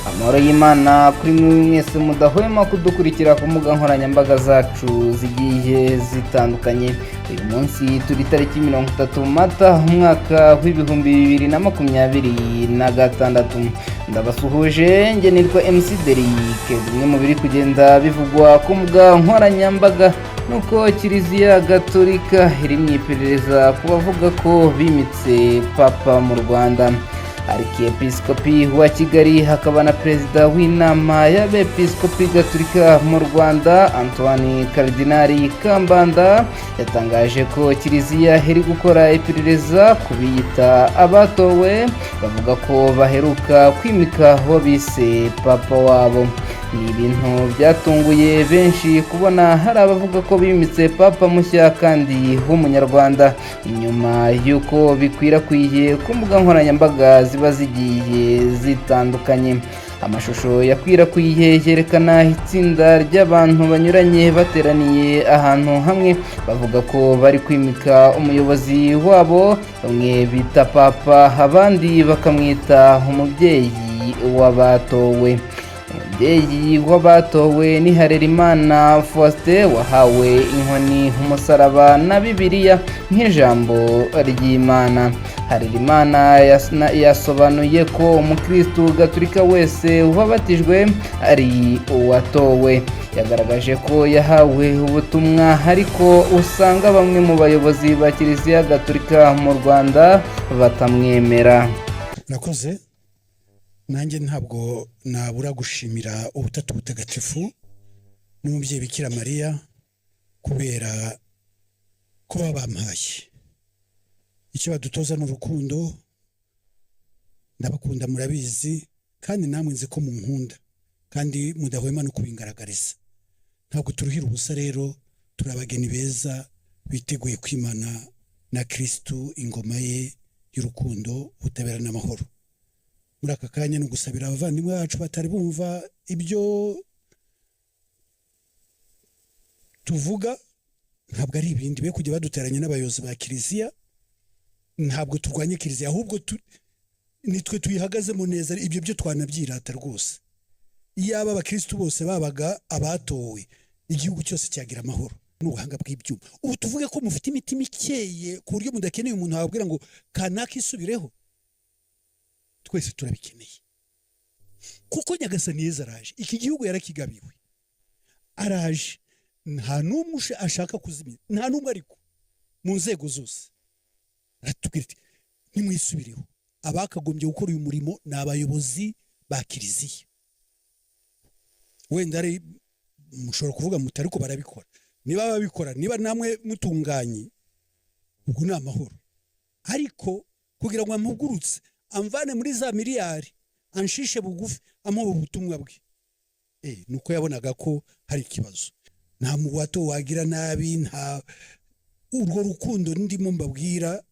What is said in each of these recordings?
amahoro y'Imana kuri mwese mudahwema kudukurikira ku mbuga nkoranyambaga zacu zigiye zitandukanye. Uyu munsi turi tariki 30 Mata umwaka w'2026. Ndabasuhuje, nge nitwa MC Derrick. Bimwe mu biri kugenda bivugwa ku mbuga nkoranyambaga nuko Kiliziya Gatolika iri mu iperereza ku bavuga ko bimitse Papa mu Rwanda. Arikiepiskopi wa Kigali hakaba na perezida w'inama y'abepiskopi Gatolika mu Rwanda Antoine Cardinali Kambanda yatangaje ko Kiliziya iri gukora iperereza ku biyita abatowe bavuga ko baheruka kwimika aho bise Papa wabo. Ni ibintu byatunguye benshi kubona hari abavuga ko bimitse Papa mushya kandi w'umunyarwanda, inyuma y'uko bikwirakwiye ku mbuga nkoranyambaga ziba zigiye zitandukanye. Amashusho yakwirakwiye yerekana itsinda ry'abantu banyuranye bateraniye ahantu hamwe bavuga ko bari kwimika umuyobozi wabo, bamwe bita Papa abandi bakamwita umubyeyi w'abatowe. Umubyeyi w'abatowe ni Harerimana Faustin wahawe inkoni, umusaraba na Bibiliya nk'ijambo ry'Imana. Harerimana yasobanuye ko umukristu Gatolika wese wabatijwe ari uwatowe. Yagaragaje ko yahawe ubutumwa ariko usanga bamwe mu bayobozi ba Kiliziya Gatolika mu Rwanda batamwemera. Nakoze nanjye ntabwo nabura gushimira ubutatu butagatifu n'umubyeyi Bikira Mariya kubera ko babampaye icyo badutoza n'urukundo. Ndabakunda, murabizi, kandi namwe nzi ko munkunda kandi mudahwema no kubingaragariza. Ntabwo turuhira ubusa rero, turabageni beza biteguye kwimana na Kristu ingoma ye y'urukundo, ubutabera n'amahoro. Muri aka kanya no gusabira abavandimwe bacu batari bumva ibyo tuvuga, ntabwo ari ibindi be kujya baduteranya n'abayobozi ba Kiliziya. Ntabwo turwanye Kiliziya, ahubwo nitwe tuyihagazemo neza. Ibyo byo twanabyirata rwose. Iyaba abakristu bose babaga abatowe, igihugu cyose cyagira amahoro n'ubuhanga bw'ibyuma. Ubu tuvuge ko mufite imitima ikeye ku buryo mudakeneye umuntu wababwira ngo kanaka isubireho. Twese turabikeneye kuko Nyagasani Yezu araje, iki gihugu yarakigabiwe, araje. Nta n'umwe ashaka kuzimya, nta n'umwe ariko mu nzego zose aratubwira ati nimwisubireho. Abakagombye gukora uyu murimo ni abayobozi ba Kiliziya. Wenda ari mushobora kuvuga muti ariko barabikora. Niba babikora, niba namwe mutunganye, ubwo ni amahoro. Ariko kugira ngo amugurutse amvane muri za miliyari, anshishe bugufi, amuha ubutumwa bwe, nuko yabonaga ko hari ikibazo. Nta muwato wagira nabi, nta urwo rukundo ndimo mbabwira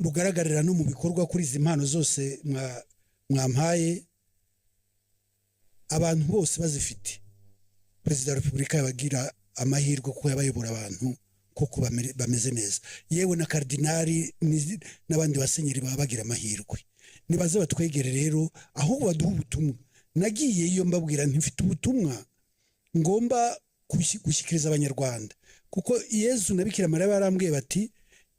rugaragarira no mu bikorwa kuri izi mpano zose mwampaye. Abantu bose bazifite, Perezida wa Repubulika yabagira amahirwe ko yabayobora abantu koko bameze neza. Yewe na Kardinali n'abandi basenyeri baba bagira amahirwe. Nibaze batwegere rero, ahubwo baduha ubutumwa. Nagiye iyo mbabwira ntifite ubutumwa ngomba gushyikiriza abanyarwanda, kuko Yezu na Bikira Mariya barambwiye bati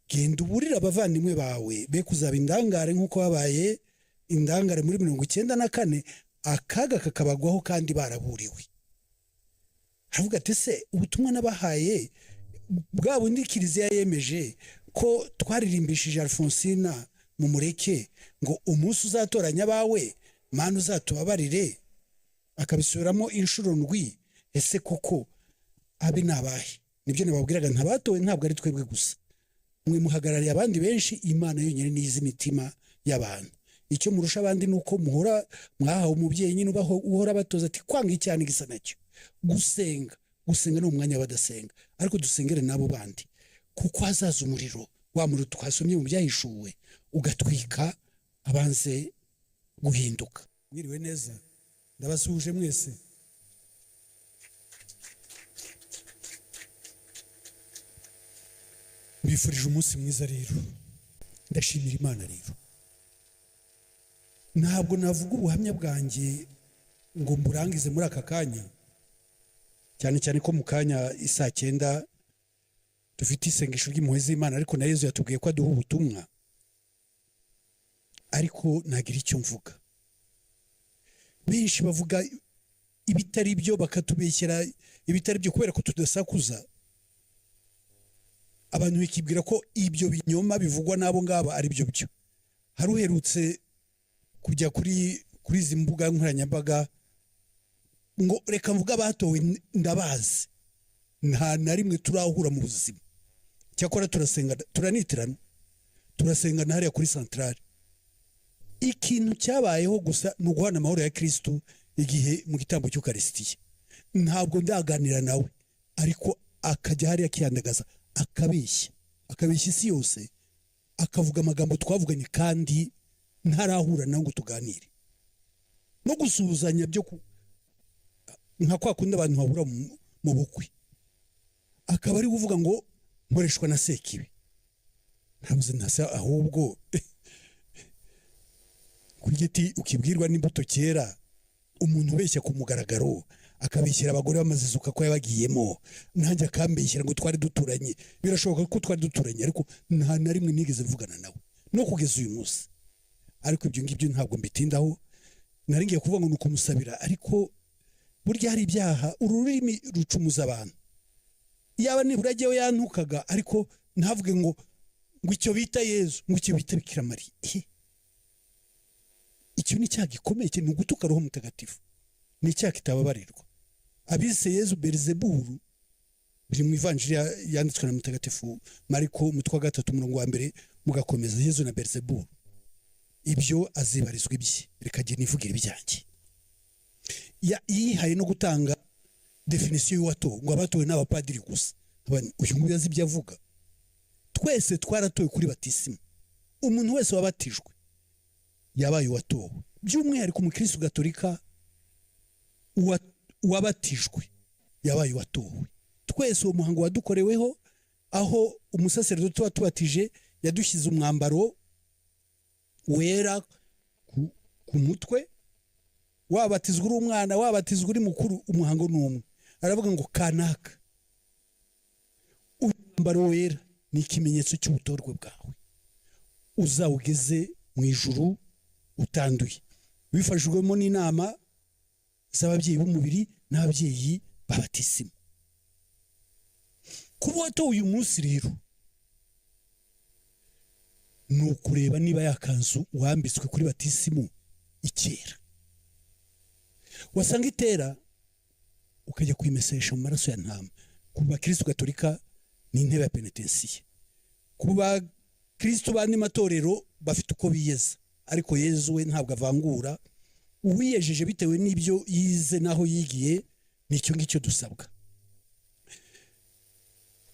genda uburira abavandimwe bawe be kuzaba indangare nk'uko babaye indangare muri 94, akaga kakabagwaho kandi baraburiwe. Haravuga ati se ubutumwa nabahaye bwa bundi Kiliziya yemeje ko twaririmbishije Alfonsina mu mureke ngo umunsi uzatoranya bawe Mana uzatubabarire, akabisubiramo inshuro ndwi. Ese koko abe nabahe? Nibyo nababwiraga, ntabatowe ntabwo ari twebwe gusa, mwe muhagarariye abandi benshi. Imana yonyine niyizi imitima y'abantu. Icyo murusha abandi nuko muhora mwahawe umubyeyi nyine uhora batoza ati kwanga icyane gisa nacyo. Gusenga ni umwanya badasenga, ariko dusengere nabo bandi, kuko hazaza umuriro, wa muriro twasomye mu byahishuwe ugatwika abanze guhinduka. Mwiriwe neza, ndabasuhuje mwese. Mbifurije umunsi mwiza rero, ndashimira Imana rero. Ntabwo navuga ubuhamya bwanjye ngo mburangize muri aka kanya, cyane cyane ko mu kanya isaa 9 dufite isengesho ry'impuhwe z'Imana, ariko na Yezu yatubwiye ko aduha ubutumwa. Ariko nagira icyo mvuga. Benshi bavuga ibitari byo, bakatubeshyera ibitari byo kubera ko tudasakuza. Abantu bikibwira ko ibyo binyoma bivugwa nabo ngaba ari byo byo. Haruherutse kujya kuri izi mbuga nkoranyambaga ngo reka mvuga batowe ndabazi, nta na rimwe turahura mu buzima. Cyakora turasenga, turanitirana, turasenga na hariya kuri centrale. Ikintu cyabayeho gusa ni uguhana amahoro ya Kristo igihe mu gitambo cy'Ukaristiya. Ntabwo ndaganira nawe, ariko akajya hariya akiyandagaza, akabeshya isi yose, akavuga amagambo twavuganye kandi ntarahura nawe ngo tuganire. No gusuhuzanya byo nka kwa kundi abantu bahura mu bukwe, akaba ari kuvuga ngo nkoreshwa na Sekibi. Ntabuze ntasa, ahubwo kugiti ukibwirwa n'imbuto kera, umuntu ubeshya ku mugaragaro akabeshyira abagore bamazizuka ko yabagiyemo, nanjye akambeshyira ngo twari duturanye. Birashoboka ko twari duturanye, ariko nta na rimwe nigeze mvugana nawe no kugeza uyu munsi. Ariko ibyo ngibyo ntabwo mbitindaho, nari ngiye kuvuga ngo nuko musabira, ariko burya hari ibyaha ururimi rucumuza abantu. Yaba nibura ajyewe yantukaga, ariko ntavuge ngo icyo bita Yezu, ngo icyo bita Bikira Mariya. Icyo ni cyaha gikomeye, ni ugutuka Roho Mutagatifu, ni icyaha kitababarirwa. Abise Yezu Beelzebulu biri mu ivanjiri yanditswe na Mutagatifu Mariko umutwe wa 3:1 mugakomeza, Yezu na Beelzebulu. Ibyo azibarizwa ibye, reka jye nivugira ibyanjye. Yihaye no gutanga definition y'uwatowe, ngo abatowe n'abapadiri gusa. Uyu nguyu azi ibyo avuga. Twese twaratowe kuri batisima. Umuntu wese wabatijwe yabaye uwatowe. By'umwihariko umukristo gatolika wabatijwe yabaye uwatowe. Twese uwo muhango wadukoreweho, aho umusaseredoti watubatije yadushyize umwambaro wera ku mutwe. Wabatizwa uri umwana, wabatizwa uri mukuru, umuhango n'umwe. Aravuga ngo kanaka, umwambaro wera ni ikimenyetso cy'ubutorwe bwawe, uzawugeze mu ijuru utanduye. Bifashijwemo n'inama z'ababyeyi b'umubiri n'ababyeyi b'abatisima. Kuba watowe uyu munsi rero ni ukureba niba yakanzu wambitswe kuri batisimu ikera. Wasanga itera ukajya kwimesesha mu maraso ya ntama. Ku bakristo gatolika ni intebe ya penitensiye. Ku bakristo bandi matorero bafite uko biyeza, ariko Yezu we ntabwo avangura. Uwiyejeje bitewe n'ibyo yize naho yigiye, nicyo ngicyo dusabwa.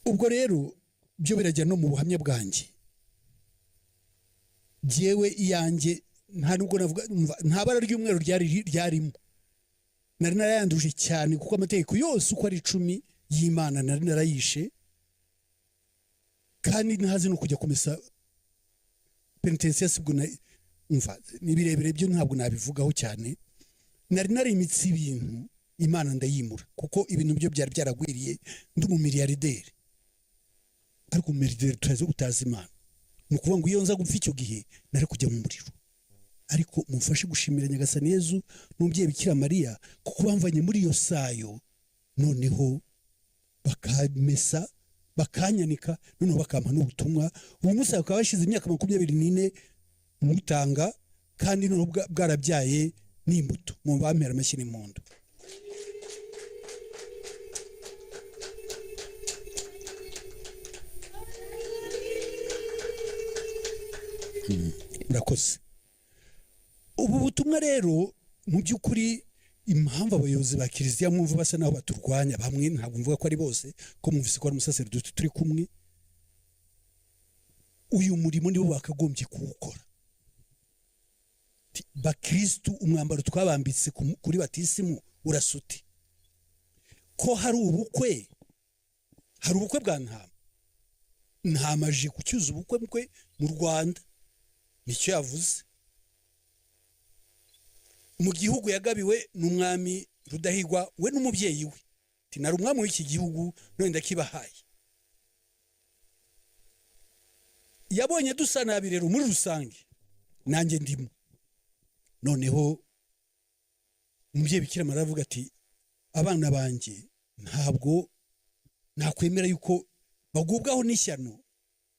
Ubwo rero byo birajya no mu buhamya bwanjye. Jewe iyanjye nta nubwo navuga, nta bara ry'umweru ryarimo. Nari narayanduje cyane, kuko amategeko yose uko ari 10 y'Imana nari narayishe, kandi ntazi no kujya kumesa penitensiya. Sibwo ni birebire byo ntabwo nabivugaho cyane. Nari narimitse ibintu Imana ndayimura, kuko ibintu byo byari byaragwiriye. Ndi umumiliyarderi, ariko umumiliyarderi utazi Imana. Ni ukuvuga ngo iyo nza gupfa icyo gihe nari kujya mu muriro. Ariko mumfashe gushimira Nyagasani Yezu n'umubyeyi Bikira Mariya, kuko bamvanye muri iyo sayo, noneho bakamesa, bakanyanika, noneho bakampa n'ubutumwa. Ubu munsi bakaba bashize imyaka 24 mutanga, kandi noneho bwarabyaye n'imbuto. Mu bampera amashyi n'impundu. Murakoze. Ubu butumwa rero mu by'ukuri, impamvu abayobozi ba Kiliziya mwumva basa naho baturwanya, bamwe ntabwo mvuga ko ari bose, ko mwumvise ko ari umusaseredoti turi kumwe, uyu murimo nibo bakagombye kuwukora. Bakristo, umwambaro twabambitse kuri batisimu urasuti. Ko hari ubukwe bwa ntama. Ntama aje kucyuza ubukwe mu Rwanda, nicyo yavuze. mu gihugu yagabiwe n'umwami Rudahigwa we n'umubyeyi we ati nari umwami w'iki gihugu none ndakibahaye. Yabonye dusa nabi rero muri rusange nanjye ndimo. Noneho umubyeyi Bikira Mariya aravuga ati abana banjye ntabwo nakwemera yuko bagubwaho n'ishyano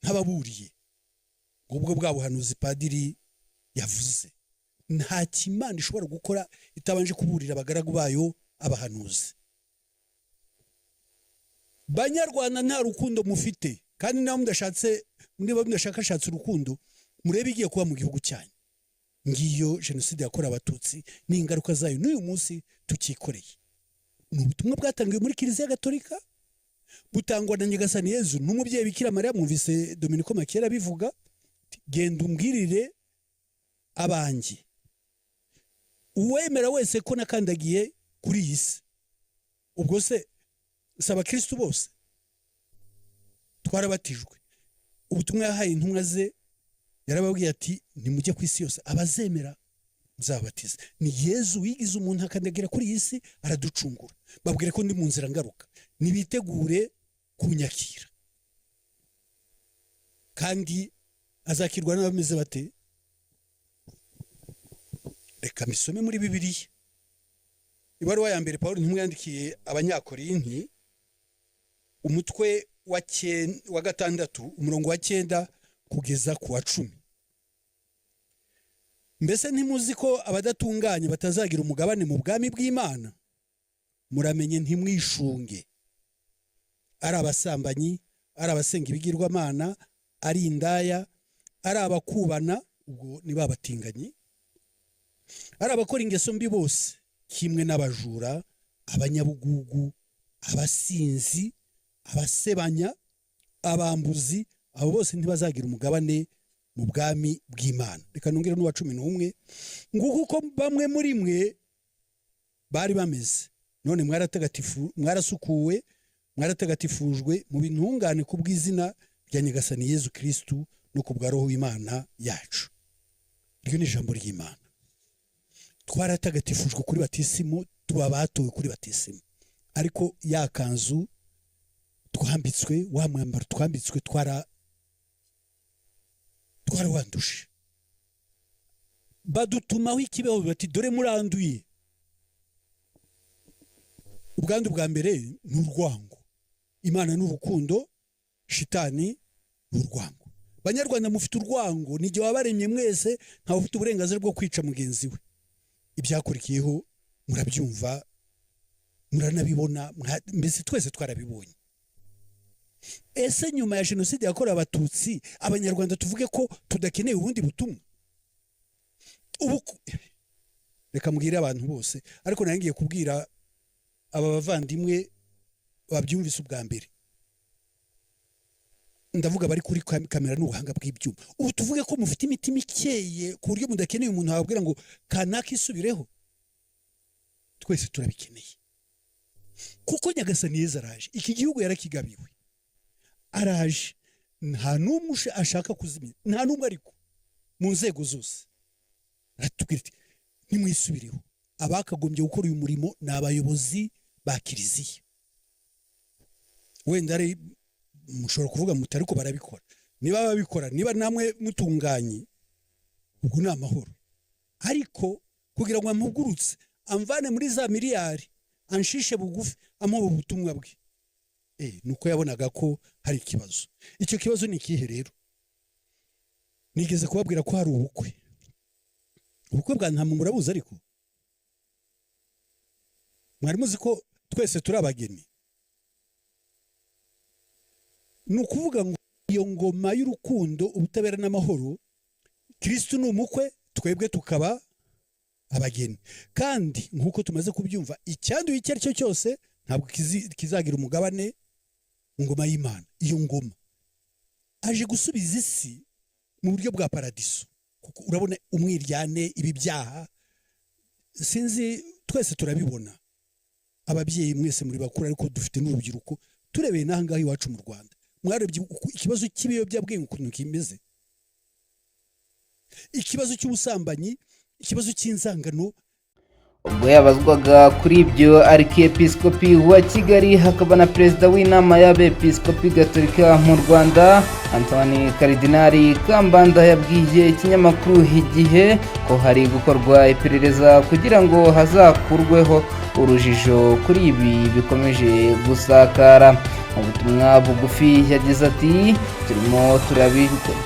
ntababuriye. Ubwo bwa buhanuzi padiri yavuze nta kimana ishobora gukora itabanje kuburira abagaragu bayo abahanuzi. Banyarwanda nta rukundo mufite, kandi naho niba mudashakashatse urukundo murebe igiye kuba mu gihugu cyanyu. Ngiyo jenoside yakorewe abatutsi n'ingaruka zayo n'uyu munsi tukikoreye. Ni ubutumwa bwatangiwe muri Kiliziya Gatolika, butangwa na Nyagasani Yezu n'umubyeyi Bikira Mariya. Mwumvise Dominiko Makera bivuga, genda umbwirire abanjye uwemera wese ko nakandagiye kuri iyi si. Ubwo se saba Kristo bose twarabatijwe. Ubutumwa yahaye intumwa ze yarababwiye ati nimujye ku isi yose, abazemera muzabatize. Ni Yezu wigize umuntu akandagira kuri iyi si araducungura. Babwire ko ndi mu nzira ngaruka, nibitegure kunyakira kandi azakirwa n'abameze bate. Reka misome muri Bibiliya, ibaruwa ya mbere Pawulo intumwa yandikiye Abanyakorinti, umutwe wa 6 umurongo wa 9 kugeza ku wa 10. Mbese ntimuzi ko abadatunganye batazagira umugabane mu bwami bw'Imana? Muramenye ntimwishunge, ari abasambanyi, ari abasenga ibigirwamana, ari indaya, ari abakubana, ubwo ni babatinganyi, ari abakora ingeso mbi bose, kimwe n'abajura, abanyabugugu, abasinzi, abasebanya, abambuzi, abo bose ntibazagira umugabane mu bwami bw'Imana. Reka nongere n'uwa 11, nguko uko bamwe muri mwe bari bameze, none mwarasukuwe, mwaratagatifujwe mu bintungane ku bw'izina rya Nyagasani Yezu Kristu no ku bwa Roho w'Imana yacu. Iryo ni ijambo ry'Imana. Twaratagatifujwe kuri batisimu, tuba batowe kuri batisimu, ariko ya kanzu twambitswe, wa mwambaro twambitswe twarawandushe. Badutumaho ikibeho bati dore muranduye. Ubwandu bwa mbere ni urwango, Imana n'urukundo, shitani n'urwango. Banyarwanda mufite urwango, nijye wabaremye mwese, nta ufite uburenganzira bwo kwica mugenzi we. Ibyakurikiyeho murabyumva, muranabibona, mbese twese twarabibonye. Ese nyuma ya jenoside yakorewe abatutsi abanyarwanda tuvuge ko tudakeneye ubundi butumwa? Reka mbwire abantu bose, ariko nangiye kubwira aba bavandimwe babyumvise ubwa mbere, ndavuga bari kuri kamera n'ubuhanga bw'ibyuma. Ubu tuvuge ko mufite imitima ikeye ku buryo mudakeneye umuntu wababwira ngo kanaka isubireho. Twese turabikeneye, kuko Nyagasani Yezu araje, iki gihugu yarakigabiwe, araje, nta n'umwe ashaka kuzimya, nta n'umwe ariko mu nzego zose. Aratubwira ati nimwisubireho. Abakagombye gukora uyu murimo ni abayobozi ba Kiliziya. Wenda ari mushobora kuvuga muti ariko barabikora. Niba babikora, niba namwe mutunganye, ubwo ni amahoro. Ariko kugira ngo amugurutse amvane muri za miliyari, anshishe bugufi, amuha ubutumwa bwe, nuko yabonaga ko hari ikibazo. Icyo kibazo ni ikihe rero? Nigeze kubabwira ko hari ubukwe bwa nta murabuze, ariko mwari muzi ko twese turi abageni. Ni ukuvuga ngo iyo ngoma y'urukundo, ubutabera n'amahoro, Kristo ni umukwe, twebwe tukaba abageni. Kandi nk'uko tumaze kubyumva, icyanduye icyo ari cyo cyose ntabwo kizagira umugabane mu ngoma y'Imana. Iyo ngoma aje gusubiza isi mu buryo bwa paradiso, kuko urabona umwiryane, ibi byaha, sinzi twese turabibona. Ababyeyi mwese muri bakuru, ariko dufite n'urubyiruko, turebeye n'ahangaha iwacu mu Rwanda, mwarebye ikibazo cy'ibiyobyabwenge ukuntu kimeze, ikibazo cy'ubusambanyi, ikibazo cy'inzangano, ubwo yabazwaga kuri ibyo arkiyepiskopi wa Kigali hakaba na perezida w'inama y'abepiskopi gatolika mu Rwanda Antoine Karidinali Kambanda yabwiye ikinyamakuru Igihe ko hari gukorwa iperereza kugira ngo hazakurweho urujijo kuri ibi bikomeje gusakara. Mu butumwa bugufi yagize ati turimo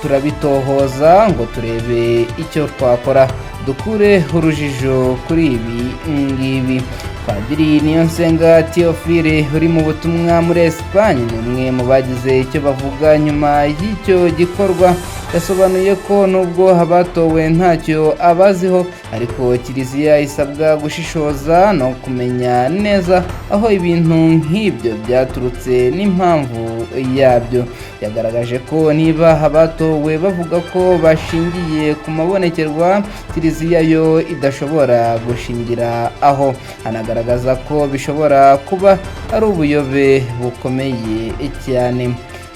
turabitohoza ngo turebe icyo twakora dukure urujijo kuri ibi ngibi. Padiri Niyonsenga Theophile uri mu butumwa muri Espagne ni umwe mu bagize icyo bavuga nyuma y'icyo gikorwa. Yasobanuye ko nubwo abatowe ntacyo abaziho ariko Kiliziya isabwa gushishoza no kumenya neza aho ibintu nk'ibyo byaturutse n'impamvu yabyo. Yagaragaje ko niba abatowe bavuga ko bashingiye ku mabonekerwa, Kiliziya yo idashobora gushingira aho. Anagaragaza ko bishobora kuba ari ubuyobe bukomeye cyane.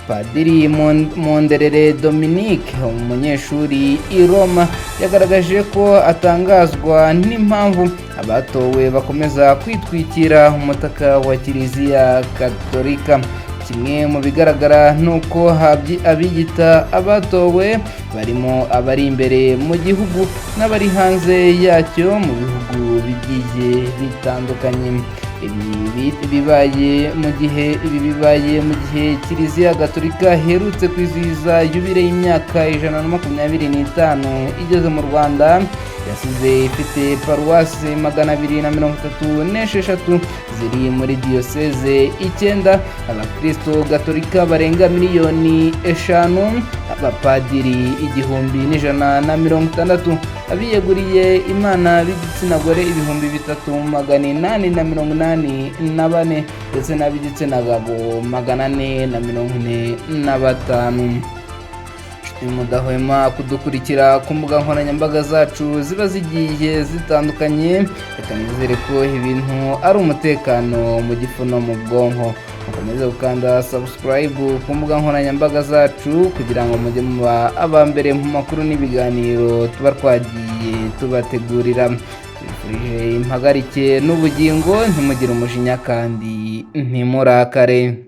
Padiri Monderere Dominique umunyeshuri i Roma yagaragaje ko atangazwa n'impamvu abatowe bakomeza kwitwikira umutaka wa Kiliziya Gatolika. Kimwe mu bigaragara nuko abiyita abatowe barimo abari imbere mu gihugu n'abari hanze yacyo mu bihugu bigiye bitandukanye. Ibi bibaye mu gihe Kiliziya Gatolika iherutse kwizihiza yubile y'imyaka 125 igeze mu Rwanda. Yasize ifite paruwasi 236 ziri muri diyoseze 9, abakristo gatolika barenga miliyoni 5, abapadiri 1160, abiyeguriye Imana b'igitsina gore 3884 ndetse n'ab'igitsina gabo 445. Mudahwema kudukurikira ku mbuga nkoranyambaga zacu ziba zigiye zitandukanye. Reka nizere ko ibintu ari umutekano mu gifu no mu bwonko. Mukomeze gukanda subscribe ku mbuga nkoranyambaga zacu kugira ngo mujye muba abambere mu makuru n'ibiganiro tuba twagiye tubategurira. Twifurije impagarike n'ubugingo, ntimugire umujinya kandi ntimurakare.